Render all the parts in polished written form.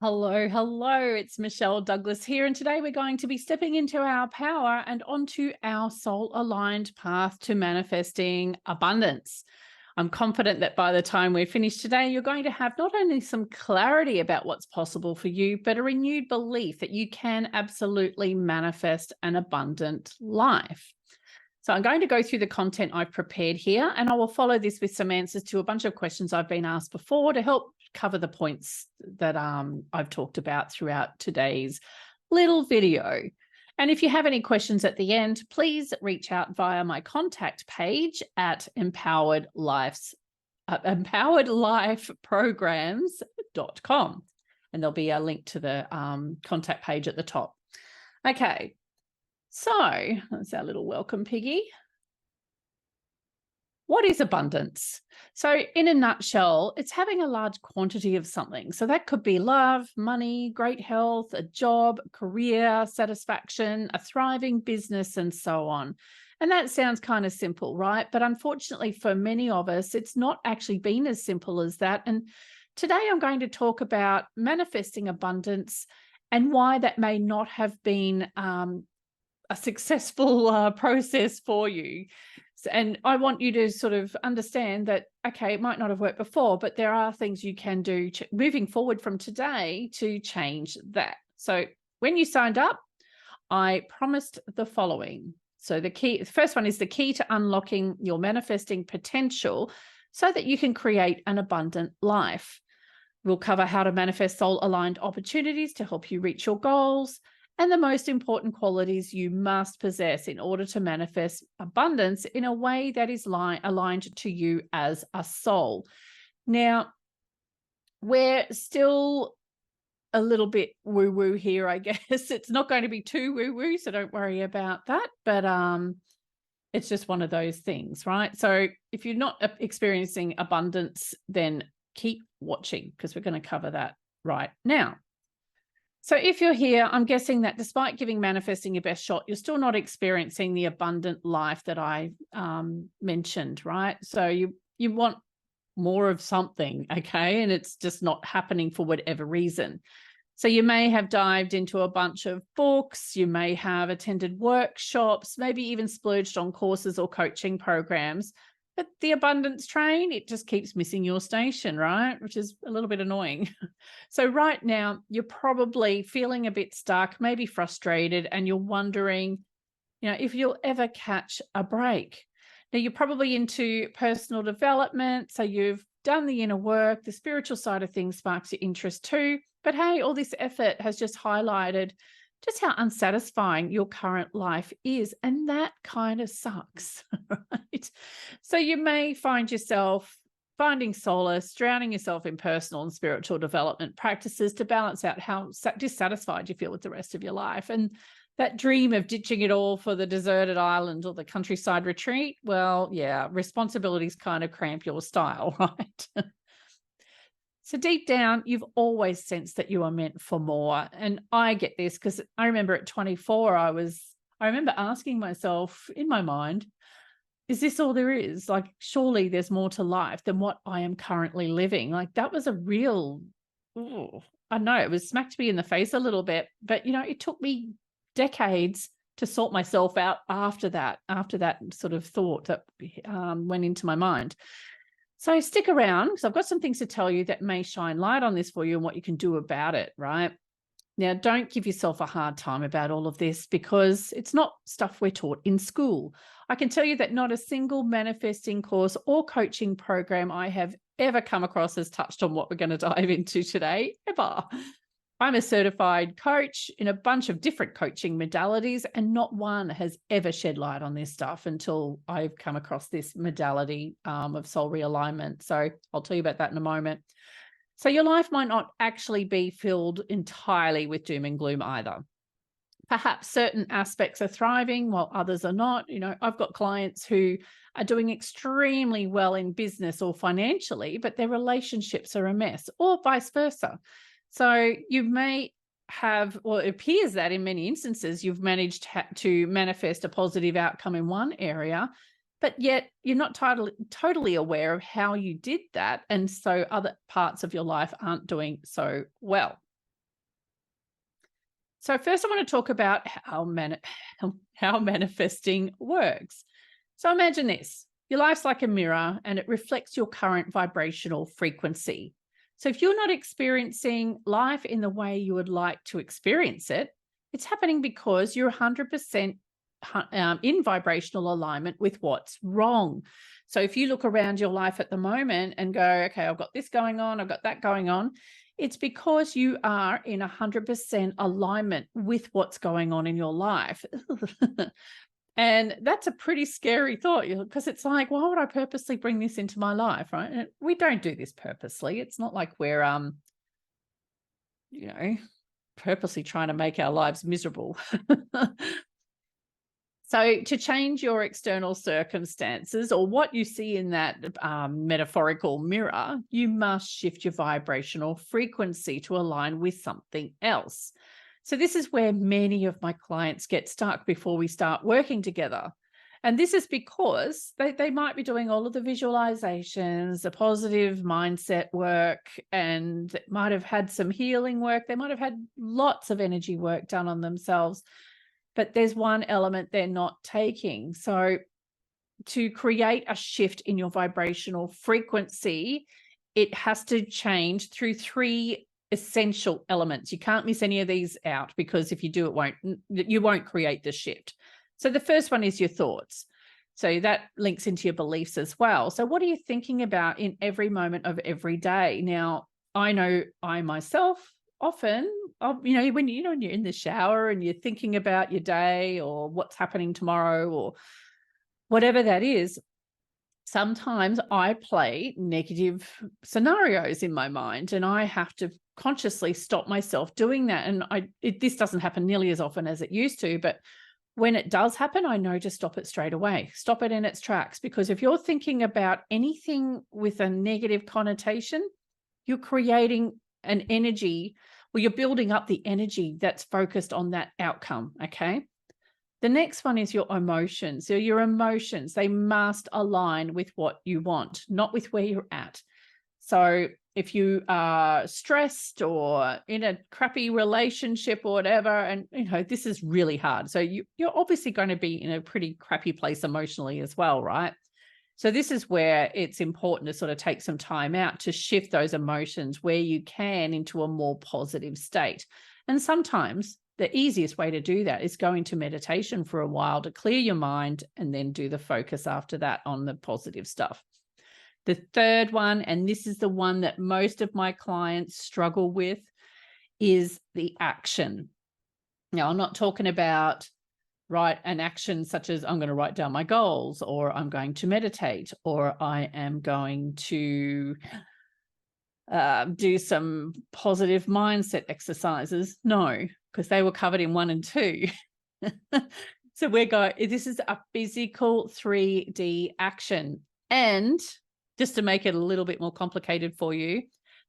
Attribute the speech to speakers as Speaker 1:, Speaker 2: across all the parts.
Speaker 1: Hello, hello. It's Michelle Douglas here, and today we're going to be stepping into our power and onto our soul aligned path to manifesting abundance. I'm confident that by the time we're finished today, you're going to have not only some clarity about what's possible for you, but a renewed belief that you can absolutely manifest an abundant life. So I'm going to go through the content I've prepared here, and I will follow this with some answers to a bunch of questions I've been asked before to help cover the points that I've talked about throughout today's little video. And if you have any questions at the end, please reach out via my contact page at empoweredlifeprograms.com. And there'll be a link to the contact page at the top. Okay. So that's our little welcome piggy. What is abundance? So in a nutshell, it's having a large quantity of something. So that could be love, money, great health, a job, career, satisfaction, a thriving business, and so on. And that sounds kind of simple, right? But unfortunately for many of us, it's not actually been as simple as that. And today I'm going to talk about manifesting abundance and why that may not have been a successful process for you. And I want you to sort of understand that, okay, it might not have worked before, but there are things you can do moving forward from today to change that. So when you signed up, I promised the following. So the first one is the key to unlocking your manifesting potential so that you can create an abundant life. We'll cover how to manifest soul-aligned opportunities to help you reach your goals, and the most important qualities you must possess in order to manifest abundance in a way that is aligned to you as a soul. Now, we're still a little bit woo-woo here, I guess. It's not going to be too woo-woo, so don't worry about that. But it's just one of those things, right? So if you're not experiencing abundance, then keep watching because we're going to cover that right now. So if you're here, I'm guessing that despite giving manifesting your best shot, you're still not experiencing the abundant life that I mentioned, right? So you want more of something, okay? And it's just not happening for whatever reason. So you may have dived into a bunch of books, you may have attended workshops, maybe even splurged on courses or coaching programs. But the abundance train, it just keeps missing your station, right? Which is a little bit annoying. So right now, you're probably feeling a bit stuck, maybe frustrated, and you're wondering, if you'll ever catch a break. Now, you're probably into personal development, so you've done the inner work, the spiritual side of things sparks your interest too. But hey, all this effort has just highlighted just how unsatisfying your current life is. And that kind of sucks, right? So you may find yourself finding solace, drowning yourself in personal and spiritual development practices to balance out how dissatisfied you feel with the rest of your life. And that dream of ditching it all for the deserted island or the countryside retreat, well, yeah, responsibilities kind of cramp your style, right? So deep down, you've always sensed that you are meant for more. And I get this because I remember at 24, I remember asking myself in my mind, is this all there is? Like, surely there's more to life than what I am currently living. Like that was a real, I don't know, it was smacked me in the face a little bit, but it took me decades to sort myself out after that sort of thought that went into my mind. So stick around because I've got some things to tell you that may shine light on this for you and what you can do about it, right? Now, don't give yourself a hard time about all of this because it's not stuff we're taught in school. I can tell you that not a single manifesting course or coaching program I have ever come across has touched on what we're going to dive into today, ever. I'm a certified coach in a bunch of different coaching modalities, and not one has ever shed light on this stuff until I've come across this modality of soul realignment. So I'll tell you about that in a moment. So your life might not actually be filled entirely with doom and gloom either. Perhaps certain aspects are thriving while others are not. I've got clients who are doing extremely well in business or financially, but their relationships are a mess, or vice versa. So you may have, well, it appears that in many instances, you've managed to manifest a positive outcome in one area, but yet you're not totally aware of how you did that. And so other parts of your life aren't doing so well. So first I want to talk about how manifesting works. So imagine this. Your life's like a mirror and it reflects your current vibrational frequency. So if you're not experiencing life in the way you would like to experience it, it's happening because you're 100% in vibrational alignment with what's wrong. So if you look around your life at the moment and go, okay, I've got this going on, I've got that going on, it's because you are in 100% alignment with what's going on in your life. And that's a pretty scary thought, because it's like, why would I purposely bring this into my life, right? And we don't do this purposely. It's not like we're, purposely trying to make our lives miserable. So to change your external circumstances or what you see in that metaphorical mirror, you must shift your vibrational frequency to align with something else. So this is where many of my clients get stuck before we start working together. And this is because they might be doing all of the visualizations, the positive mindset work, and might have had some healing work. They might have had lots of energy work done on themselves. But there's one element they're not taking. So to create a shift in your vibrational frequency, it has to change through 3 essential elements. You can't miss any of these out, because if you do, you won't create the shift. So the first one is your thoughts. So that links into your beliefs as well. So what are you thinking about in every moment of every day? Now, I know I myself often, when you're in the shower and you're thinking about your day or what's happening tomorrow or whatever that is, sometimes I play negative scenarios in my mind and I have to consciously stop myself doing that. And this doesn't happen nearly as often as it used to, but when it does happen, I know to stop it straight away, stop it in its tracks. Because if you're thinking about anything with a negative connotation, you're creating an energy, well, you're building up the energy that's focused on that outcome, okay? The next one is your emotions. So your emotions, they must align with what you want, not with where you're at. So if you are stressed or in a crappy relationship or whatever, and this is really hard. So you're obviously going to be in a pretty crappy place emotionally as well, right? So this is where it's important to sort of take some time out to shift those emotions where you can into a more positive state. And sometimes the easiest way to do that is go into meditation for a while to clear your mind and then do the focus after that on the positive stuff. The third one, and this is the one that most of my clients struggle with, is the action. Now, I'm not talking about an action such as I'm going to write down my goals, or I'm going to meditate, or I am going to do some positive mindset exercises. No, because they were covered in 1 and 2. So this is a physical 3D action. And just to make it a little bit more complicated for you,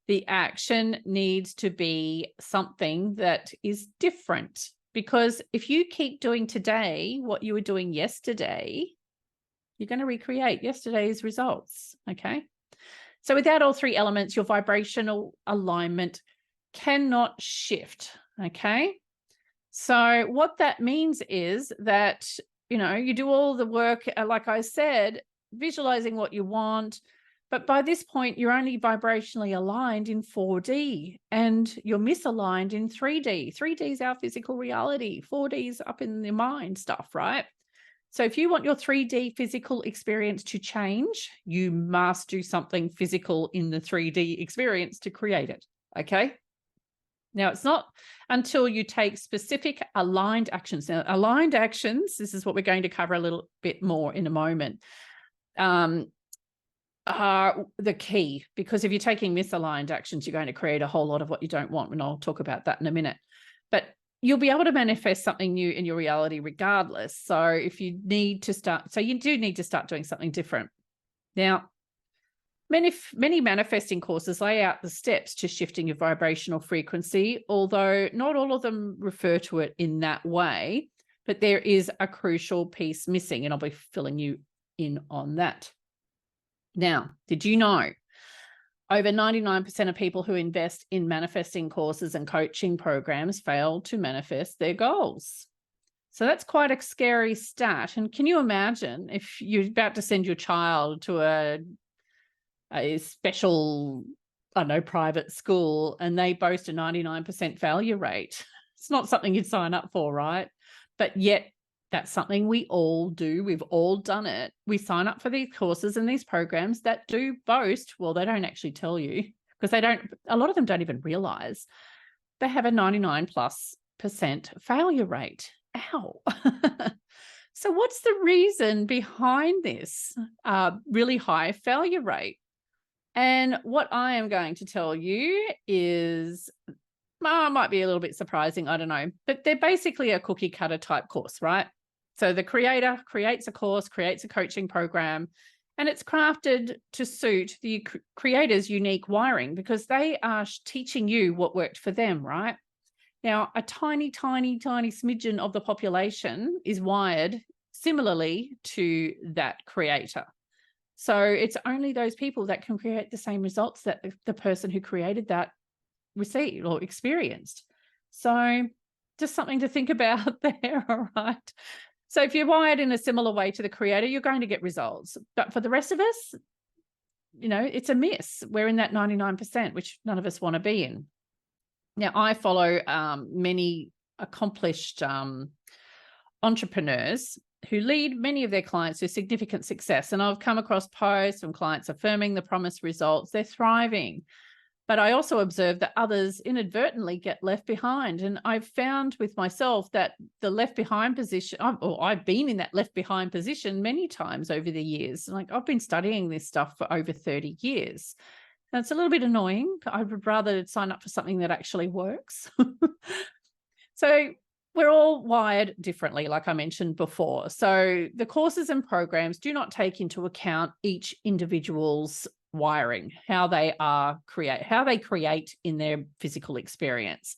Speaker 1: the action needs to be something that is different. Because if you keep doing today what you were doing yesterday, you're going to recreate yesterday's results, okay? So without all 3 elements, your vibrational alignment cannot shift, okay? So what that means is that, you do all the work, like I said, visualizing what you want, but by this point, you're only vibrationally aligned in 4D and you're misaligned in 3D. 3D is our physical reality. 4D is up in the mind stuff, right? So if you want your 3D physical experience to change, you must do something physical in the 3D experience to create it, okay? Now, it's not until you take specific aligned actions. Now, aligned actions, this is what we're going to cover a little bit more in a moment, are the key, because if you're taking misaligned actions, you're going to create a whole lot of what you don't want, and I'll talk about that in a minute. But you'll be able to manifest something new in your reality regardless. So if you need to start, so you do need to start doing something different. Now, many manifesting courses lay out the steps to shifting your vibrational frequency, although not all of them refer to it in that way, but there is a crucial piece missing, and I'll be filling you in on that. Now, did you know Over 99% of people who invest in manifesting courses and coaching programs fail to manifest their goals. So that's quite a scary stat. And can you imagine if you're about to send your child to a special, I don't know, private school, and they boast a 99% failure rate? It's not something you'd sign up for, right? But yet that's something we all do. We've all done it. We sign up for these courses and these programs that do boast, well, they don't actually tell you, because a lot of them don't even realize they have a 99+% failure rate. Ow. So what's the reason behind this really high failure rate? And what I am going to tell you is, might be a little bit surprising, I don't know, but they're basically a cookie cutter type course, right? So the creator creates a course, creates a coaching program, and it's crafted to suit the creator's unique wiring, because they are teaching you what worked for them, right? Now, a tiny, tiny, tiny smidgen of the population is wired similarly to that creator. So it's only those people that can create the same results that the person who created that received or experienced. So just something to think about there, all right? So if you're wired in a similar way to the creator, you're going to get results. But for the rest of us, it's a miss. We're in that 99%, which none of us want to be in. Now, I follow many accomplished entrepreneurs who lead many of their clients to significant success. And I've come across posts from clients affirming the promised results. They're thriving. But I also observe that others inadvertently get left behind. And I've found with myself that the left behind position, I've been in that left behind position many times over the years. Like, I've been studying this stuff for over 30 years. And it's a little bit annoying. I would rather sign up for something that actually works. So we're all wired differently, like I mentioned before. So the courses and programs do not take into account each individual's wiring, how they create in their physical experience.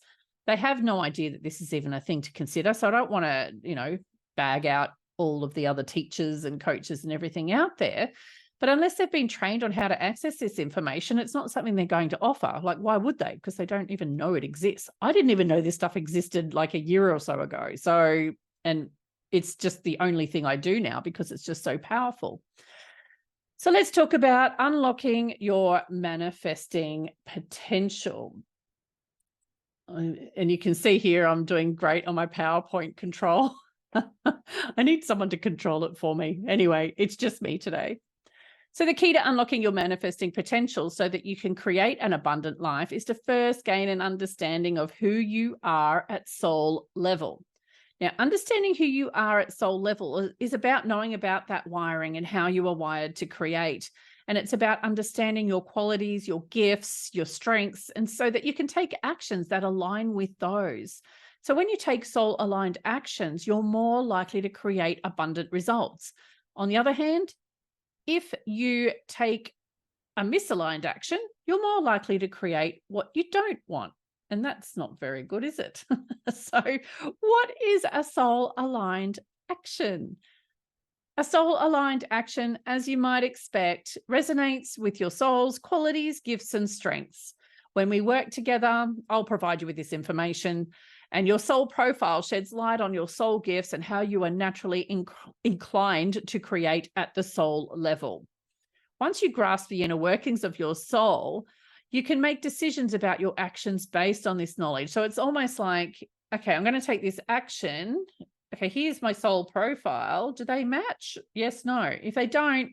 Speaker 1: They have no idea that this is even a thing to consider. So I don't want to, bag out all of the other teachers and coaches and everything out there. But unless they've been trained on how to access this information, it's not something they're going to offer. Like, why would they? Because they don't even know it exists. I didn't even know this stuff existed like a year or so ago. So, and it's just the only thing I do now because it's just so powerful. So let's talk about unlocking your manifesting potential. And you can see here, I'm doing great on my PowerPoint control. I need someone to control it for me. Anyway, it's just me today. So the key to unlocking your manifesting potential so that you can create an abundant life is to first gain an understanding of who you are at soul level. Now, understanding who you are at soul level is about knowing about that wiring and how you are wired to create. And it's about understanding your qualities, your gifts, your strengths, and so that you can take actions that align with those. So when you take soul aligned actions, you're more likely to create abundant results. On the other hand, if you take a misaligned action, you're more likely to create what you don't want. And that's not very good, is it? So what is a soul-aligned action? A soul-aligned action, as you might expect, resonates with your soul's qualities, gifts, and strengths. When we work together, I'll provide you with this information, and your soul profile sheds light on your soul gifts and how you are naturally inclined to create at the soul level. Once you grasp the inner workings of your soul, you can make decisions about your actions based on this knowledge. So it's almost like, okay, I'm going to take this action. Okay, here's my soul profile. Do they match? Yes, no. If they don't,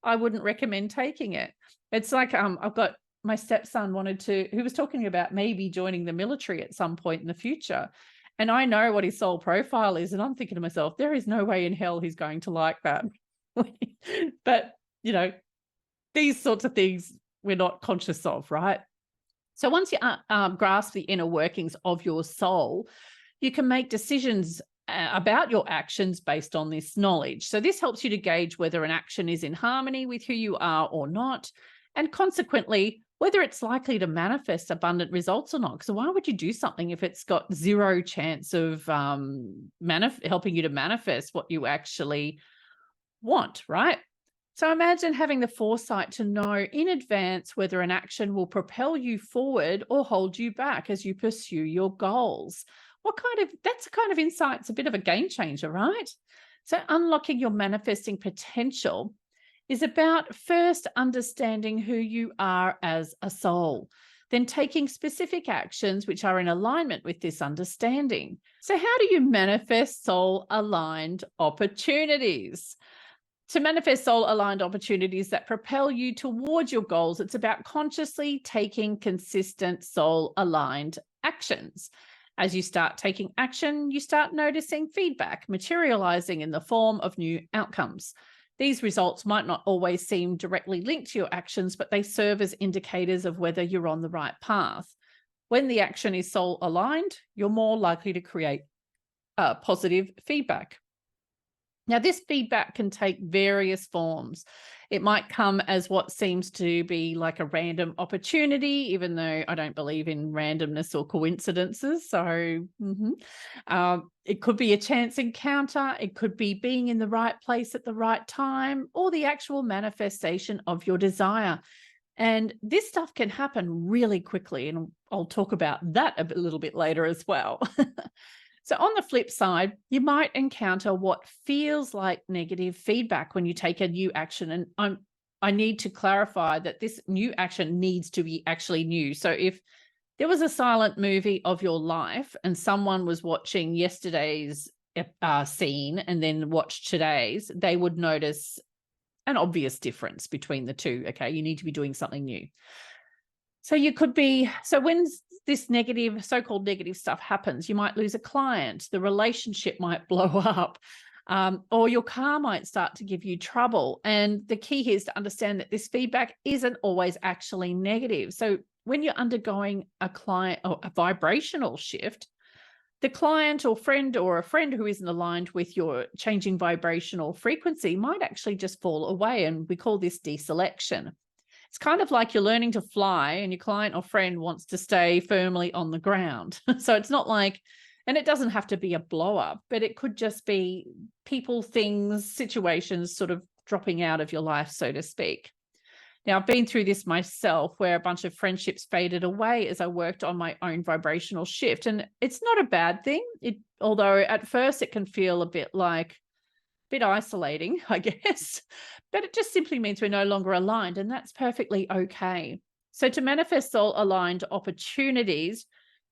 Speaker 1: I wouldn't recommend taking it. It's like I've got my stepson who was talking about maybe joining the military at some point in the future. And I know what his soul profile is. And I'm thinking to myself, there is no way in hell he's going to like that. But, these sorts of things we're not conscious of, right? So once you grasp the inner workings of your soul, you can make decisions about your actions based on this knowledge. So this helps you to gauge whether an action is in harmony with who you are or not, and consequently, whether it's likely to manifest abundant results or not. So why would you do something if it's got zero chance of helping you to manifest what you actually want, right? So imagine having the foresight to know in advance whether an action will propel you forward or hold you back as you pursue your goals. That's a kind of insight. It's a bit of a game changer, right? So unlocking your manifesting potential is about first understanding who you are as a soul, then taking specific actions which are in alignment with this understanding. So how do you manifest soul aligned opportunities? To manifest soul aligned opportunities that propel you towards your goals, it's about consciously taking consistent soul aligned actions. As you start taking action, you start noticing feedback materializing in the form of new outcomes. These results might not always seem directly linked to your actions, but they serve as indicators of whether you're on the right path. When the action is soul aligned, you're more likely to create positive feedback. Now, this feedback can take various forms. It might come as what seems to be like a random opportunity, even though I don't believe in randomness or coincidences. So it could be a chance encounter. It could be being in the right place at the right time, or the actual manifestation of your desire. And this stuff can happen really quickly. And I'll talk about that a little bit later as well. So on the flip side, you might encounter what feels like negative feedback when you take a new action. And I need to clarify that this new action needs to be actually new. So if there was a silent movie of your life and someone was watching yesterday's scene and then watched today's, they would notice an obvious difference between the two. Okay, you need to be doing something new. So when this negative, so-called negative stuff happens, you might lose a client, the relationship might blow up, or your car might start to give you trouble. And the key here is to understand that this feedback isn't always actually negative. So when you're undergoing a client or a vibrational shift, the client or a friend who isn't aligned with your changing vibrational frequency might actually just fall away. And we call this deselection. It's kind of like you're learning to fly and your client or friend wants to stay firmly on the ground. So it's not like, and it doesn't have to be a blow up, but it could just be people, things, situations sort of dropping out of your life, so to speak. Now, I've been through this myself where a bunch of friendships faded away as I worked on my own vibrational shift. And it's not a bad thing, although at first it can feel a bit isolating, I guess, but it just simply means we're no longer aligned, and that's perfectly okay. So to manifest soul aligned opportunities,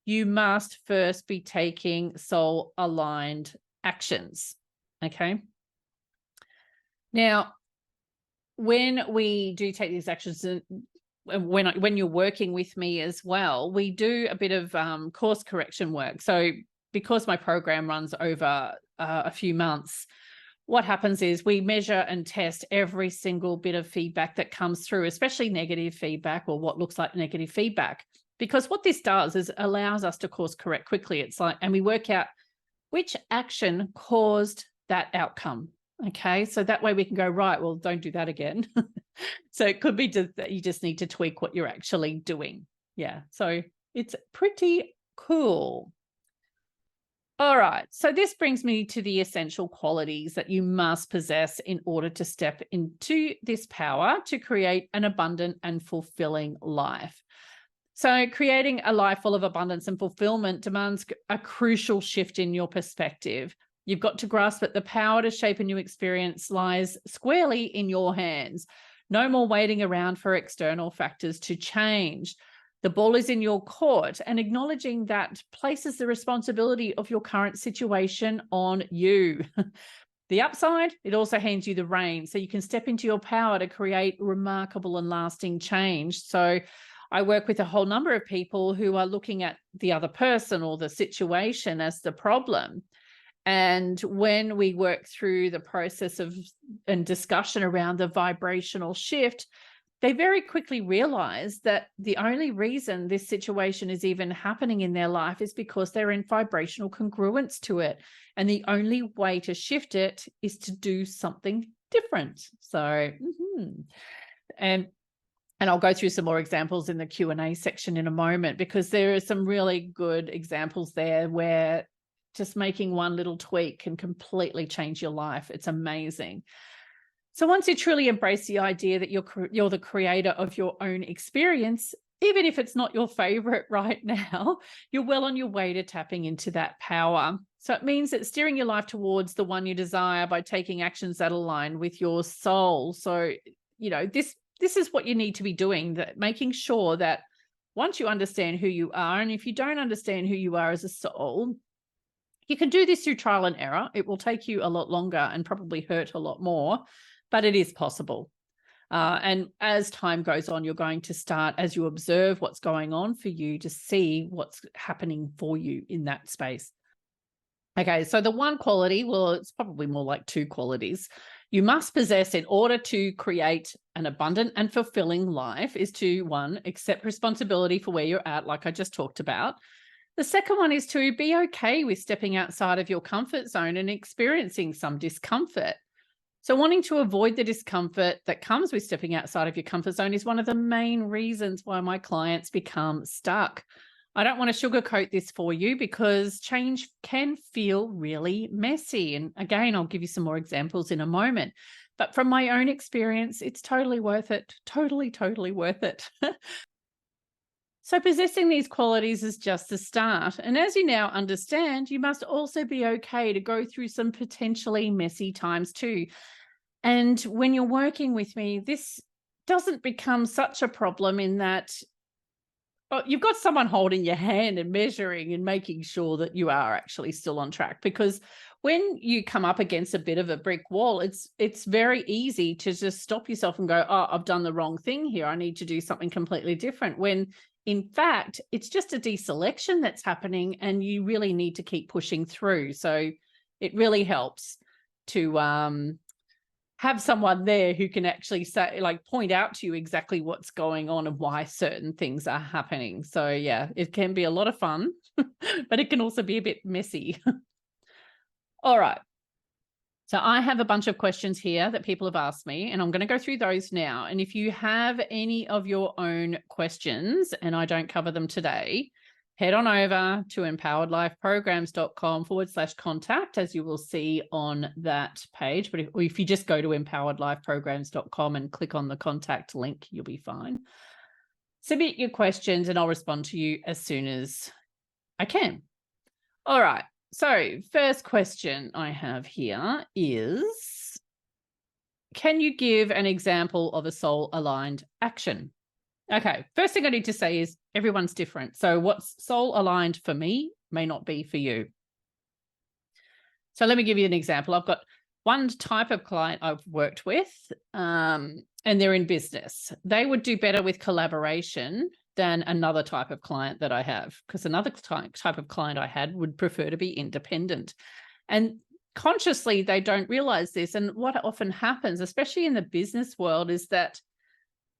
Speaker 1: you must first be taking soul aligned actions. Okay. Now, when we do take these actions, and when you're working with me as well, we do a bit of course correction work. So because my program runs over a few months, what happens is we measure and test every single bit of feedback that comes through, especially negative feedback or what looks like negative feedback. Because what this does is allows us to course correct quickly. And we work out which action caused that outcome. Okay, so that way we can go, right, well, don't do that again. So it could be that you just need to tweak what you're actually doing. Yeah, so it's pretty cool. All right, so this brings me to the essential qualities that you must possess in order to step into this power to create an abundant and fulfilling life. So creating a life full of abundance and fulfillment demands a crucial shift in your perspective. You've got to grasp that the power to shape a new experience lies squarely in your hands. No more waiting around for external factors to change. The ball is in your court, and acknowledging that places the responsibility of your current situation on you. The upside, it also hands you the reins so you can step into your power to create remarkable and lasting change. So I work with a whole number of people who are looking at the other person or the situation as the problem. And when we work through the process and discussion around the vibrational shift, they very quickly realize that the only reason this situation is even happening in their life is because they're in vibrational congruence to it. And the only way to shift it is to do something different. So, and I'll go through some more examples in the Q&A section in a moment, because there are some really good examples there where just making one little tweak can completely change your life. It's amazing. So once you truly embrace the idea that you're the creator of your own experience, even if it's not your favorite right now, you're well on your way to tapping into that power. So it means that steering your life towards the one you desire by taking actions that align with your soul. So, this is what you need to be doing, that making sure that once you understand who you are, and if you don't understand who you are as a soul, you can do this through trial and error. It will take you a lot longer and probably hurt a lot more, but it is possible. And as time goes on, you're going to start, as you observe what's going on for you, to see what's happening for you in that space. Okay, so the one quality, well, it's probably more like two qualities, you must possess in order to create an abundant and fulfilling life is to, one, accept responsibility for where you're at, like I just talked about. The second one is to be okay with stepping outside of your comfort zone and experiencing some discomfort. So wanting to avoid the discomfort that comes with stepping outside of your comfort zone is one of the main reasons why my clients become stuck. I don't want to sugarcoat this for you because change can feel really messy. And again, I'll give you some more examples in a moment. But from my own experience, it's totally worth it. Totally, totally worth it. So possessing these qualities is just the start. And as you now understand, you must also be okay to go through some potentially messy times too. And when you're working with me, this doesn't become such a problem in that you've got someone holding your hand and measuring and making sure that you are actually still on track. Because when you come up against a bit of a brick wall, it's very easy to just stop yourself and go, oh, I've done the wrong thing here. I need to do something completely different. When in fact, it's just a deselection that's happening and you really need to keep pushing through. So it really helps to have someone there who can actually say, like, point out to you exactly what's going on and why certain things are happening. So yeah, it can be a lot of fun, but it can also be a bit messy. All right. So I have a bunch of questions here that people have asked me, and I'm going to go through those now. And if you have any of your own questions and I don't cover them today, head on over to empoweredlifeprograms.com/contact, as you will see on that page. But if you just go to empoweredlifeprograms.com and click on the contact link, you'll be fine. Submit your questions and I'll respond to you as soon as I can. All right. So first question I have here is, can you give an example of a soul-aligned action? Okay, first thing I need to say is everyone's different. So what's soul-aligned for me may not be for you. So let me give you an example. I've got one type of client I've worked with, and they're in business. They would do better with collaboration than another type of client that I have, because another type of client I had would prefer to be independent. And consciously, they don't realize this. And what often happens, especially in the business world, is that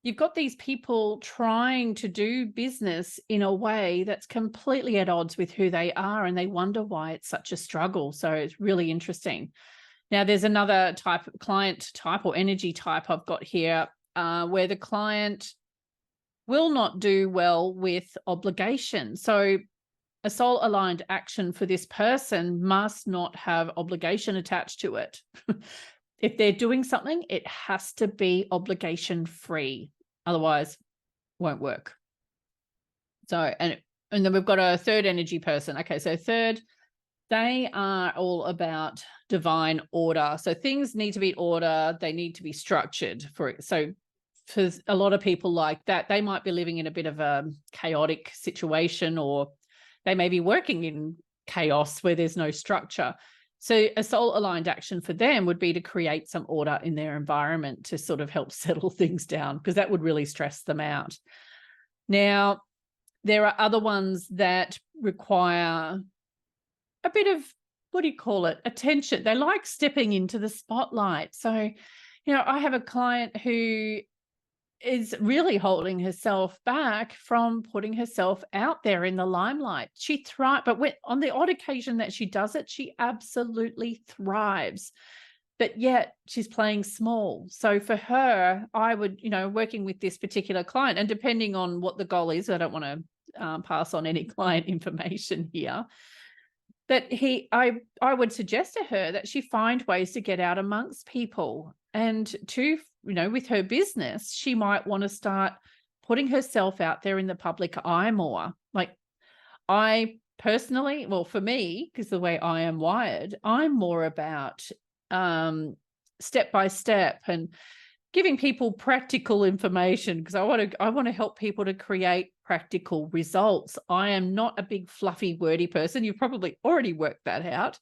Speaker 1: you've got these people trying to do business in a way that's completely at odds with who they are, and they wonder why it's such a struggle. So it's really interesting. Now, there's another type of client type or energy type I've got here, where the client will not do well with obligation. So a soul-aligned action for this person must not have obligation attached to it. If they're doing something, it has to be obligation-free. Otherwise, won't work. So, and then we've got a third energy person. Okay, so third, they are all about divine order. So things need to be in order. They need to be structured. So for a lot of people like that, they might be living in a bit of a chaotic situation, or they may be working in chaos where there's no structure. So a soul-aligned action for them would be to create some order in their environment to sort of help settle things down, because that would really stress them out. Now, there are other ones that require a bit of, what do you call it, attention. They like stepping into the spotlight. So, I have a client who is really holding herself back from putting herself out there in the limelight. She thrives, but on the odd occasion that she does it, she absolutely thrives. But yet she's playing small. So for her, I would, working with this particular client, and depending on what the goal is, I don't want to pass on any client information here, but I would suggest to her that she find ways to get out amongst people And two, with her business, she might want to start putting herself out there in the public eye more. Like, I personally, well, for me, because the way I am wired, I'm more about step by step and giving people practical information, because I want to help people to create practical results. I am not a big fluffy wordy person. You've probably already worked that out.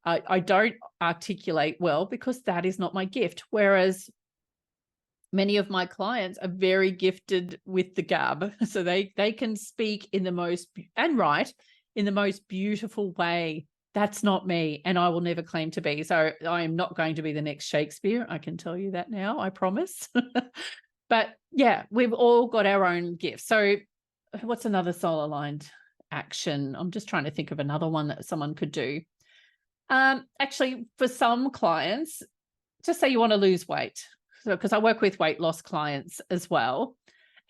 Speaker 1: I don't articulate well because that is not my gift. Whereas many of my clients are very gifted with the gab. So they can speak in the most and write in the most beautiful way. That's not me, and I will never claim to be. So I am not going to be the next Shakespeare. I can tell you that now, I promise. But yeah, we've all got our own gifts. So what's another soul aligned action? I'm just trying to think of another one that someone could do. Actually, for some clients, just say you want to lose weight. So, because I work with weight loss clients as well.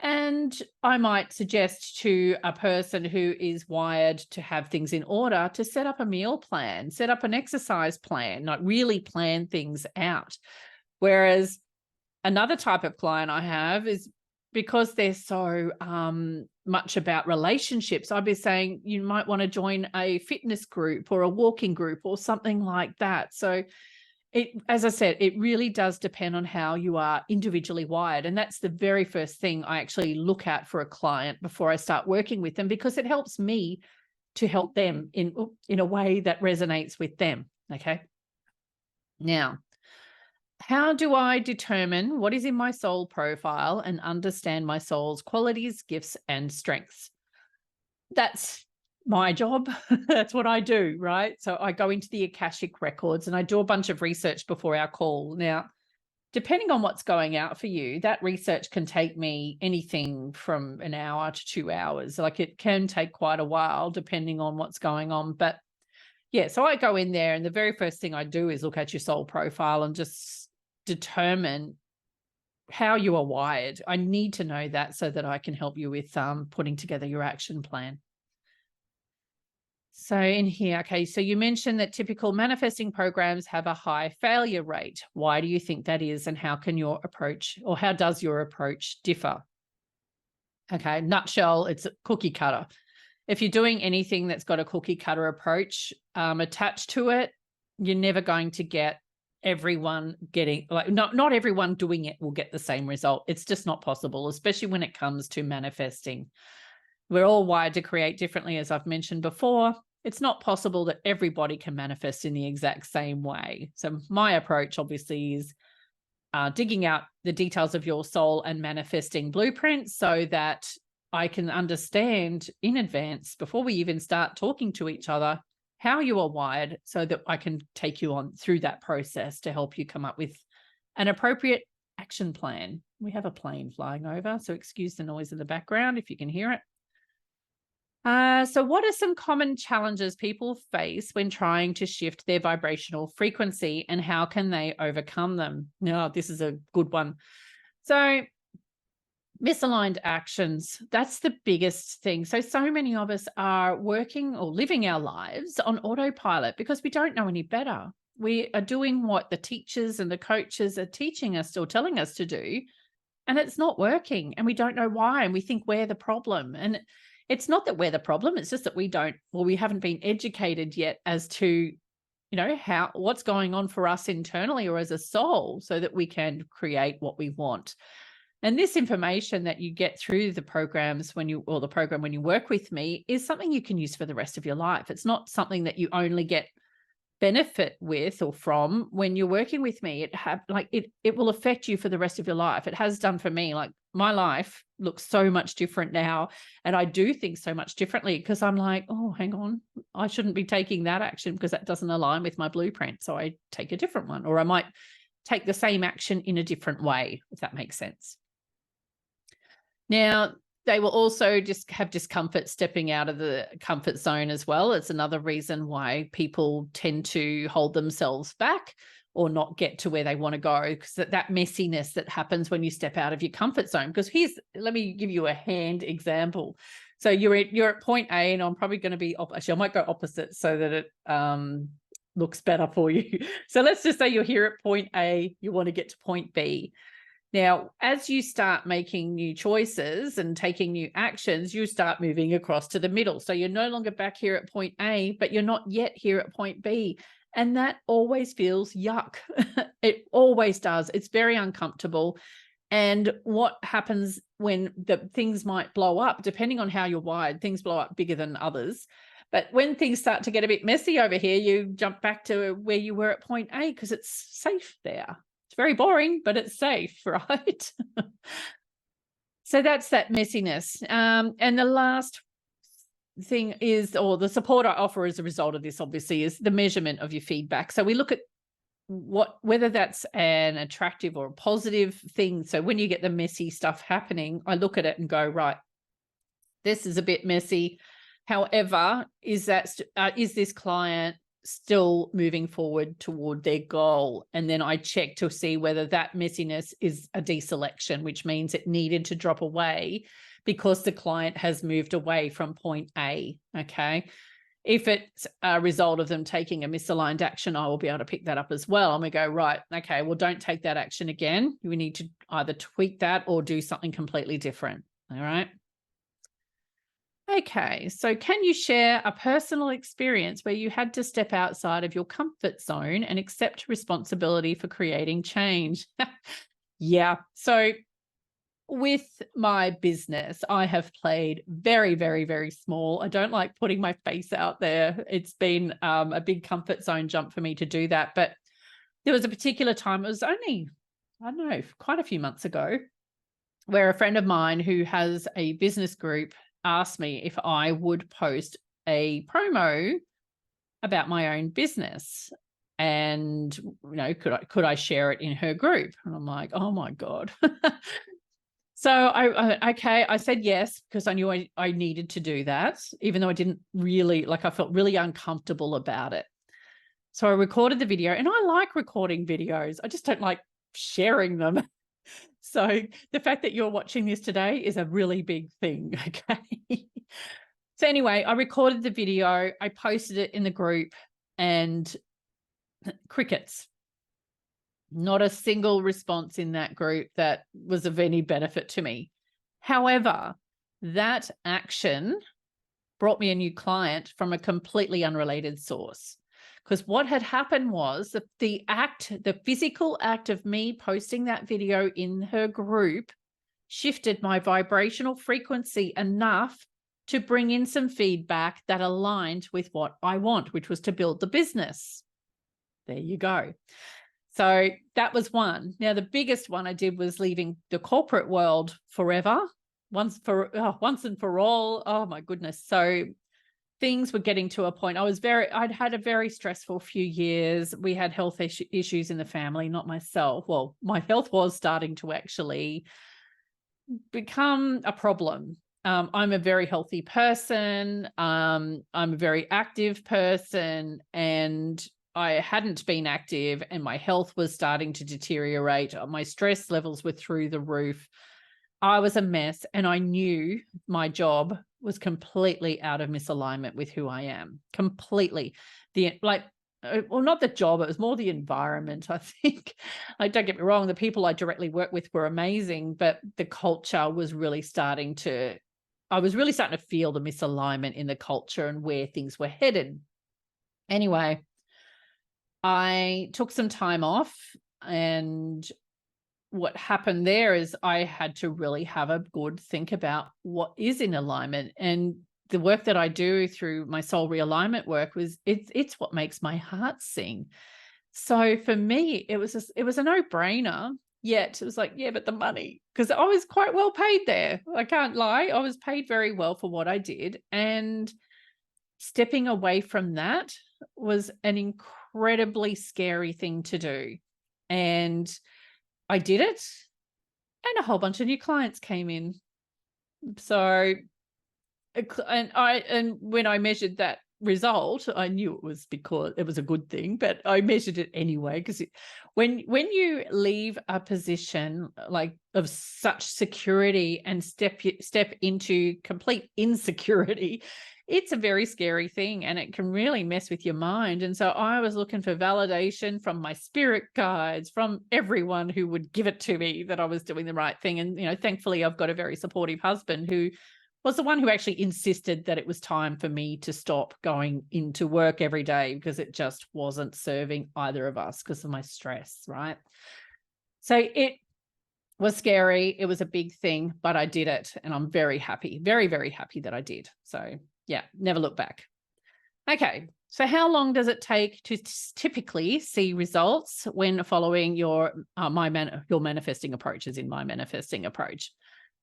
Speaker 1: And I might suggest to a person who is wired to have things in order to set up a meal plan, set up an exercise plan, like really plan things out. Whereas another type of client I have is, because they're so much about relationships, I'd be saying you might want to join a fitness group or a walking group or something like that. So as I said, it really does depend on how you are individually wired. And that's the very first thing I actually look at for a client before I start working with them, because it helps me to help them in a way that resonates with them. Okay. Now, how do I determine what is in my soul profile and understand my soul's qualities, gifts, and strengths? That's my job. That's what I do, right? So I go into the Akashic records and I do a bunch of research before our call. Now, depending on what's going out for you, that research can take me anything from an hour to 2 hours. Like, it can take quite a while depending on what's going on. But yeah, so I go in there and the very first thing I do is look at your soul profile and just determine how you are wired. I need to know that so that I can help you with putting together your action plan. So in here, okay, so you mentioned that typical manifesting programs have a high failure rate. Why do you think that is, and how can your approach, or how does your approach differ? Okay, nutshell, it's a cookie cutter. If you're doing anything that's got a cookie cutter approach attached to it, you're never going to get everyone getting, like, not everyone doing it will get the same result. It's just not possible, especially when it comes to manifesting. We're all wired to create differently, as I've mentioned before. It's not possible that everybody can manifest in the exact same way. So my approach obviously is digging out the details of your soul and manifesting blueprints so that I can understand in advance, before we even start talking to each other, how you are wired, so that I can take you on through that process to help you come up with an appropriate action plan. We have a plane flying over, so excuse the noise in the background if you can hear it. So what are some common challenges people face when trying to shift their vibrational frequency, and how can they overcome them? Now, this is a good one. So misaligned actions, that's the biggest thing. So many of us are working or living our lives on autopilot because we don't know any better. We are doing what the teachers and the coaches are teaching us or telling us to do, and it's not working, and we don't know why, and we think we're the problem. And it's not that we're the problem. It's just that we haven't been educated yet as to, what's going on for us internally or as a soul, so that we can create what we want. And this information that you get through the programs when you work with me is something you can use for the rest of your life. It's not something that you only get benefit with or from when you're working with me. It will affect you for the rest of your life. It has done for me. Like, my life looks so much different now, and I do things so much differently because I'm like, oh, hang on, I shouldn't be taking that action because that doesn't align with my blueprint. So I take a different one, or I might take the same action in a different way, if that makes sense. Now, they will also just have discomfort stepping out of the comfort zone as well. It's another reason why people tend to hold themselves back or not get to where they want to go, because that messiness that happens when you step out of your comfort zone. Because let me give you a hand example. So you're at point A, and I'm probably going to be, actually I might go opposite so that looks better for you. So let's just say you're here at point A, you want to get to point B. Now, as you start making new choices and taking new actions, you start moving across to the middle. So you're no longer back here at point A, but you're not yet here at point B. And that always feels yuck. It always does. It's very uncomfortable. And what happens when the things might blow up, depending on how you're wired, things blow up bigger than others. But when things start to get a bit messy over here, you jump back to where you were at point A because it's safe there. It's very boring, but it's safe, right? So that's that messiness. And the last thing is, or the support I offer as a result of this, obviously, is the measurement of your feedback. So we look at whether that's an attractive or a positive thing. So when you get the messy stuff happening, I look at it and go, right, this is a bit messy. However, is this client still moving forward toward their goal? And then I check to see whether that messiness is a deselection, which means it needed to drop away because the client has moved away from point A. Okay. If it's a result of them taking a misaligned action, I will be able to pick that up as well. And we go, right, okay, well, don't take that action again. We need to either tweak that or do something completely different. All right. Okay, so can you share a personal experience where you had to step outside of your comfort zone and accept responsibility for creating change? Yeah, so with my business, I have played very, very, very small. I don't like putting my face out there. It's been a big comfort zone jump for me to do that. But there was a particular time, it was only, I don't know, quite a few months ago, where a friend of mine who has a business group asked me if I would post a promo about my own business, and could I share it in her group? And I'm like, oh my God. So I said yes, because I knew I needed to do that, even though I didn't really, I felt really uncomfortable about it. So I recorded the video, and I like recording videos. I just don't like sharing them. So the fact that you're watching this today is a really big thing, okay? So anyway, I recorded the video, I posted it in the group, and crickets. Not a single response in that group that was of any benefit to me. However, that action brought me a new client from a completely unrelated source. Because what had happened was that the physical act of me posting that video in her group shifted my vibrational frequency enough to bring in some feedback that aligned with what I want, which was to build the business. There you go. So that was one. Now, the biggest one I did was leaving the corporate world forever, once and for all. Oh my goodness. So things were getting to a point. I'd had a very stressful few years. We had health issues in the family, not myself. Well, my health was starting to actually become a problem. I'm a very healthy person. I'm a very active person, and I hadn't been active, and my health was starting to deteriorate. My stress levels were through the roof. I was a mess, and I knew my job was completely out of misalignment with who I am. Completely. Well, not the job, it was more the environment, I think. Don't get me wrong, the people I directly work with were amazing, but the culture was really I was really starting to feel the misalignment in the culture and where things were headed. Anyway, I took some time off, and what happened there is I had to really have a good think about what is in alignment. And the work that I do through my soul realignment work it's what makes my heart sing. So for me, it was a no-brainer. Yet it was like, yeah, but the money, because I was quite well paid there. I can't lie. I was paid very well for what I did. And stepping away from that was an incredibly scary thing to do. And I did it, and a whole bunch of new clients came in. So, and when I measured that result, I knew it was because it was a good thing, but I measured it anyway, because when you leave a position like of such security and step into complete insecurity, it's a very scary thing, and it can really mess with your mind. And so I was looking for validation from my spirit guides, from everyone who would give it to me that I was doing the right thing. And, thankfully I've got a very supportive husband who was the one who actually insisted that it was time for me to stop going into work every day, because it just wasn't serving either of us because of my stress, right? So it was scary. It was a big thing, but I did it, and I'm very happy, very, very happy that I did. So yeah, never look back. Okay, so how long does it take to typically see results when following your manifesting approaches in my manifesting approach?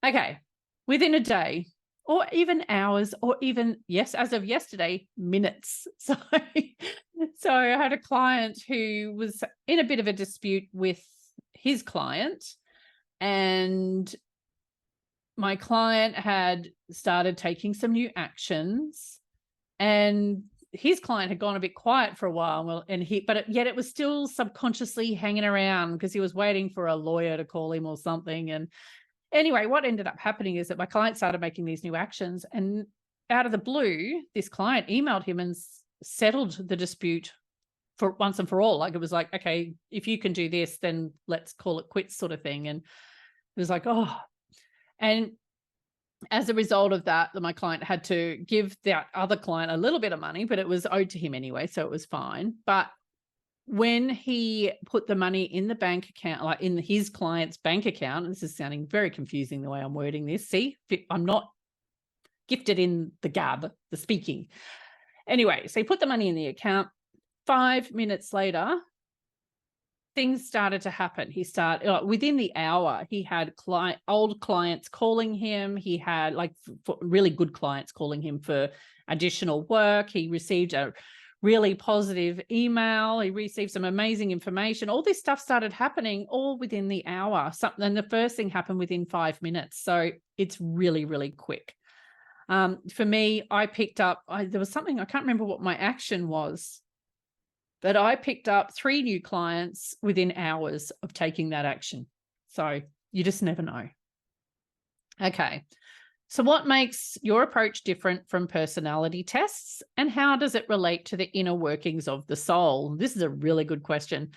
Speaker 1: Okay, within a day, or even hours, or even, yes, as of yesterday, minutes. So I had a client who was in a bit of a dispute with his client, and my client had started taking some new actions, and his client had gone a bit quiet for a while. But yet it was still subconsciously hanging around because he was waiting for a lawyer to call him or something. And anyway, what ended up happening is that my client started making these new actions, and out of the blue, this client emailed him and settled the dispute for once and for all. Like, it was like, okay, if you can do this, then let's call it quits, sort of thing. And it was like, oh. And as a result of that, my client had to give that other client a little bit of money, but it was owed to him anyway, so it was fine. But when he put the money in the bank account, like in his client's bank account, and this is sounding very confusing the way I'm wording this. See, I'm not gifted in the gab, the speaking. Anyway, so he put the money in the account. 5 minutes later, things started to happen. He started within the hour. He had old clients calling him. He had really good clients calling him for additional work. He received a really positive email. He received some amazing information. All this stuff started happening all within the hour. And the first thing happened within 5 minutes. So it's really, really quick. For me, I picked up, there was something, I can't remember what my action was, but I picked up 3 new clients within hours of taking that action. So you just never know. Okay. So what makes your approach different from personality tests, and how does it relate to the inner workings of the soul? This is a really good question.